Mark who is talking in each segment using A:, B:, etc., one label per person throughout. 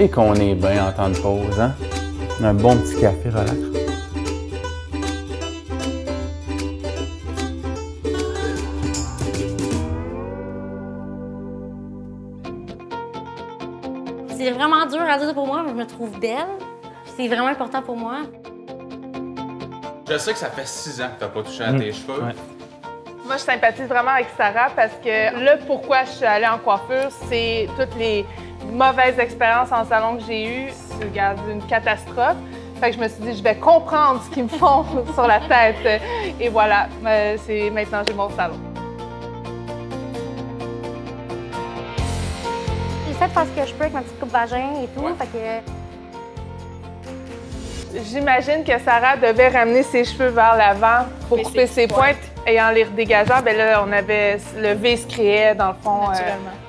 A: Et qu'on est bien en temps de pause, hein? Un bon petit café relax.
B: C'est vraiment dur à dire pour moi, mais je me trouve belle. C'est vraiment important pour moi.
C: Je sais que ça fait 6 ans que tu n'as pas touché à tes cheveux.
A: Ouais.
D: Moi, je sympathise vraiment avec Sarah parce que le pourquoi je suis allée en coiffure, c'est toutes les mauvaises expériences en salon que j'ai eues. Regarde, une catastrophe. Fait que je me suis dit, je vais comprendre ce qu'ils me font sur la tête. Et voilà, maintenant, j'ai mon salon.
B: J'essaie de faire ce que je peux avec ma petite coupe vagin et tout. Fait que...
D: J'imagine que Sarah devait ramener ses cheveux vers l'avant pour couper ses pointes. Et en les redégageant, bien là, on avait le V se créait dans le fond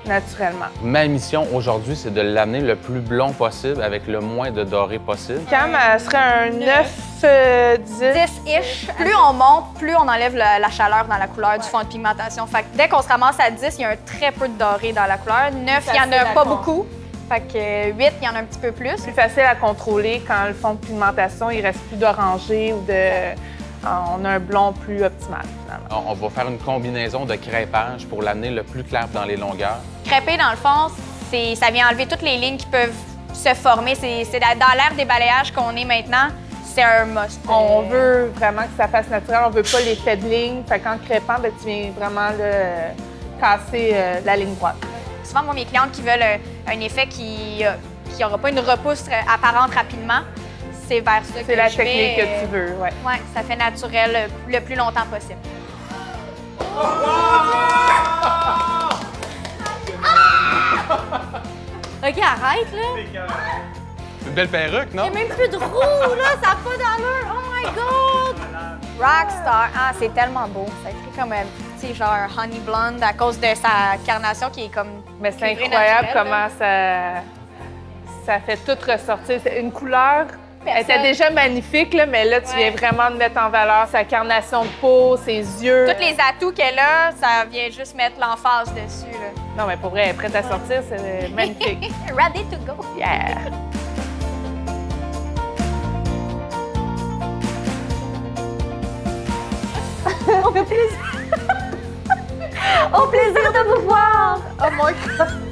D: naturellement.
C: Ma mission aujourd'hui, c'est de l'amener le plus blond possible avec le moins de doré possible.
D: Cam, elle serait un 9, 10.
E: 10-ish. Plus on monte, plus on enlève la chaleur dans la couleur du fond de pigmentation. Fait que dès qu'on se ramasse à 10, il y a un très peu de doré dans la couleur. 9, il n'y en a pas beaucoup. Fait que 8, il y en a un petit peu plus.
D: Plus facile à contrôler quand le fond de pigmentation, il reste plus d'orangé ou de... On a un blond plus optimal, finalement.
C: On va faire une combinaison de crêpage pour l'amener le plus clair dans les longueurs.
E: Crêper, dans le fond, ça vient enlever toutes les lignes qui peuvent se former. C'est dans l'ère des balayages qu'on est maintenant, c'est un must.
D: On veut vraiment que ça fasse naturel, on veut pas l'effet de ligne. Fait qu'en crêpant, ben, tu viens vraiment casser la ligne droite.
E: Souvent, moi, mes clientes qui veulent un effet qui n'aura pas une repousse apparente rapidement, c'est vers ça que
D: c'est la
E: je
D: technique
E: vais,
D: que tu veux, ouais.
E: Oui, ça fait naturel le plus longtemps possible.
B: OK, arrête, là.
C: C'est une belle perruque, non?
B: Il n'y a même plus de roux, là. Ça n'a pas d'allure. Oh my God!
E: Rockstar. Ah, c'est tellement beau. Ça écrit comme un petit genre honey blonde à cause de sa carnation qui est comme.
D: Mais c'est incroyable comment ça fait tout ressortir. C'est une couleur. Elle était déjà magnifique, là, mais là, tu viens vraiment de mettre en valeur sa carnation de peau, ses yeux.
E: Tous les atouts qu'elle a, ça vient juste mettre l'emphase dessus. Là.
D: Non, mais pour vrai, elle est prête à sortir, c'est magnifique.
E: Ready to go.
D: Yeah!
B: Au plaisir de vous voir!
D: Oh my God!